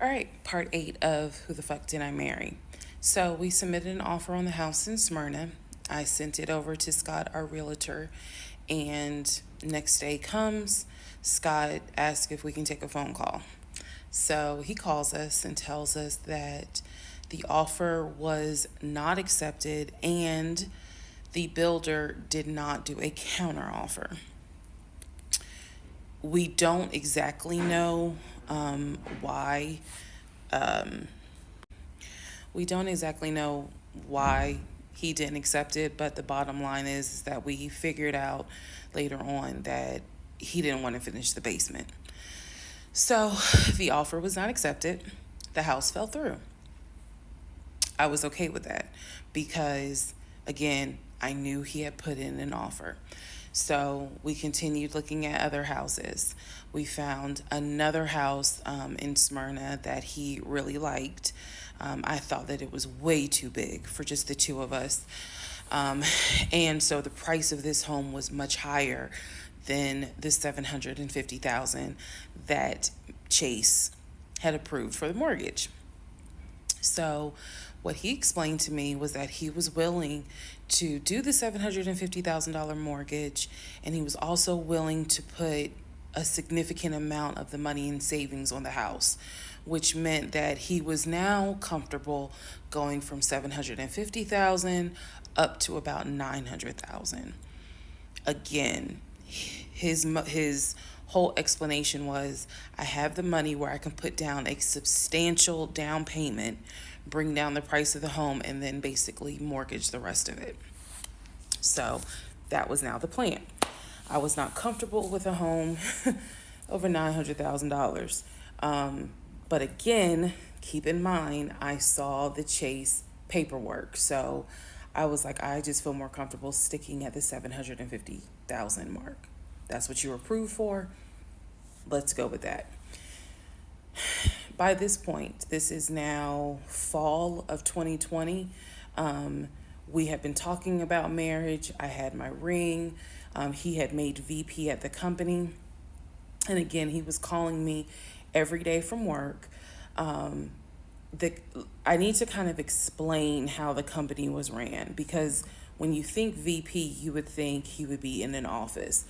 All right, part 8 of Who the Fuck Did I Marry? So we submitted an offer on the house in Smyrna. I sent it over to Scott, our realtor, and next day comes, Scott asks if we can take a phone call. So he calls us and tells us that the offer was not accepted and the builder did not do a counter offer. We don't exactly know why. We don't exactly know why he didn't accept it, but the bottom line is that we figured out later on that he didn't want to finish the basement. So the offer was not accepted. The house fell through. I was okay with that because, again, I knew he had put in an offer. So we continued looking at other houses. We found another house in Smyrna that he really liked. I thought that it was way too big for just the two of us. And so the price of this home was much higher than the $750,000 that Chase had approved for the mortgage. So what he explained to me was that he was willing to do the $750,000 mortgage, and he was also willing to put a significant amount of the money in savings on the house, which meant that he was now comfortable going from $750,000 up to about $900,000. Again, his whole explanation was, I have the money where I can put down a substantial down payment, bring down the price of the home, and then basically mortgage the rest of it. So that was now the plan. I was not comfortable with a home over $900,000. But again, keep in mind, I saw the Chase paperwork. So I was like, I just feel more comfortable sticking at the $750,000 mark. That's what you were approved for. Let's go with that. By this point, this is now fall of 2020. We had been talking about marriage. I had my ring. He had made VP at the company. And again, he was calling me every day from work. I need to kind of explain how the company was ran, because when you think VP, you would think he would be in an office.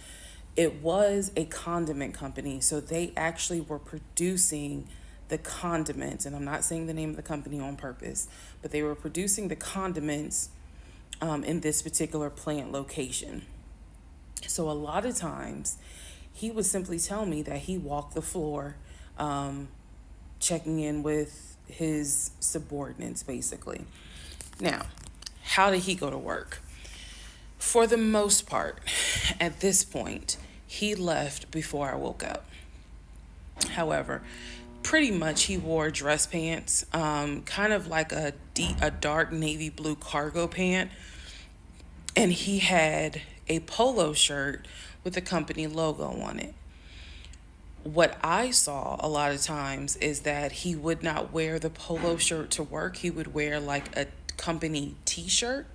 It was a condiment company, so they actually were producing the condiments, and I'm not saying the name of the company on purpose, but they were producing the condiments in this particular plant location. So a lot of times he would simply tell me that he walked the floor, checking in with his subordinates, basically. Now, how did he go to work? For the most part, at this point, he left before I woke up. However, pretty much he wore dress pants, kind of like a dark navy blue cargo pant, and he had a polo shirt with the company logo on it. What I saw a lot of times is that he would not wear the polo shirt to work. He would wear like a company t-shirt.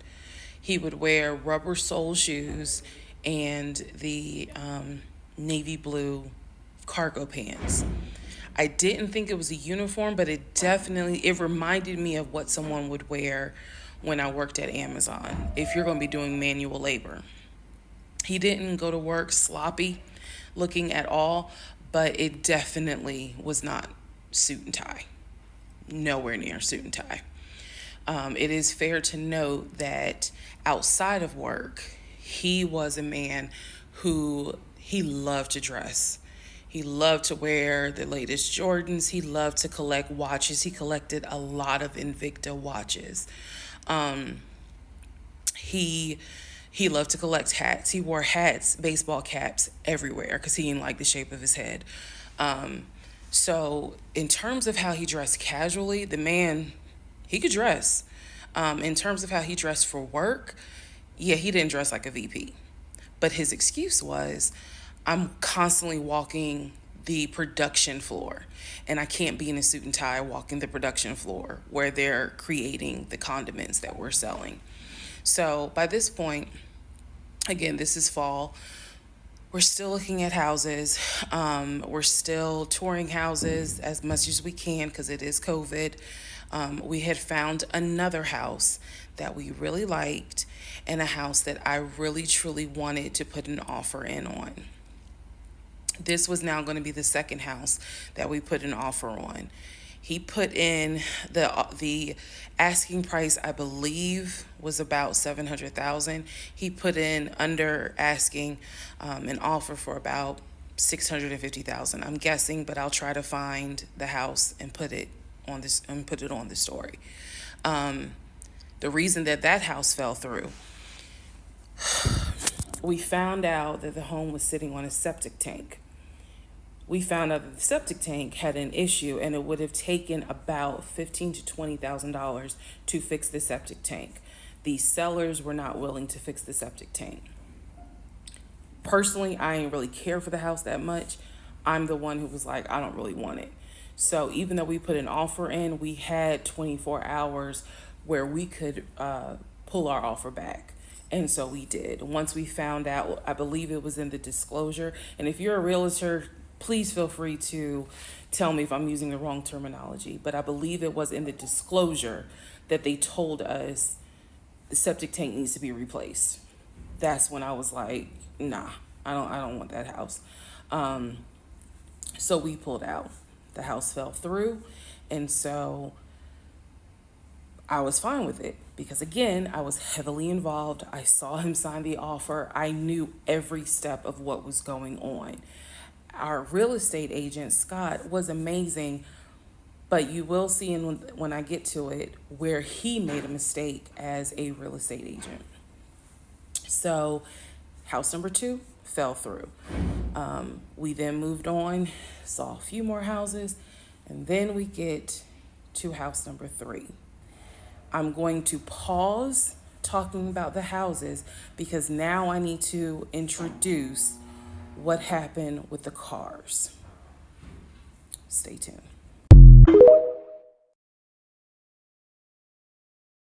He would wear rubber sole shoes and the navy blue cargo pants. I didn't think it was a uniform, but it reminded me of what someone would wear when I worked at Amazon, if you're going to be doing manual labor. He didn't go to work sloppy looking at all, but it definitely was not suit and tie. Nowhere near suit and tie. It is fair to note that outside of work, he was a man who he loved to dress. He loved to wear the latest Jordans. He loved to collect watches. He collected a lot of Invicta watches. He loved to collect hats. He wore hats, baseball caps everywhere because he didn't like the shape of his head. So in terms of how he dressed casually, the man, he could dress. In terms of how he dressed for work, yeah, he didn't dress like a VP. But his excuse was, I'm constantly walking the production floor, and I can't be in a suit and tie walking the production floor where they're creating the condiments that we're selling. So by this point, again, this is fall. We're still looking at houses. We're still touring houses as much as we can because it is COVID. We had found another house that we really liked and a house that I really truly wanted to put an offer in on. This was now going to be the second house that we put an offer on. He put in the asking price, I believe, was about 700,000. He put in under asking an offer for about 650,000. I'm guessing, but I'll try to find the house and put it on the story. The reason that house fell through, we found out that the home was sitting on a septic tank. We found out that the septic tank had an issue, and it would have taken about $15,000 to $20,000 to fix the septic tank. The sellers were not willing to fix the septic tank. Personally, I ain't really care for the house that much. I'm the one who was like, I don't really want it. So even though we put an offer in, we had 24 hours where we could pull our offer back. And so we did. Once we found out, I believe it was in the disclosure. And if you're a realtor, please feel free to tell me if I'm using the wrong terminology. But I believe it was in the disclosure that they told us the septic tank needs to be replaced. That's when I was like, nah, I don't want that house. So we pulled out. The house fell through. And so I was fine with it because, again, I was heavily involved. I saw him sign the offer. I knew every step of what was going on. Our real estate agent, Scott, was amazing, but you will see when I get to it where he made a mistake as a real estate agent. So house number 2 fell through. We then moved on, saw a few more houses, and then we get to house number 3. I'm going to pause talking about the houses because now I need to introduce what happened with the cars. Stay tuned.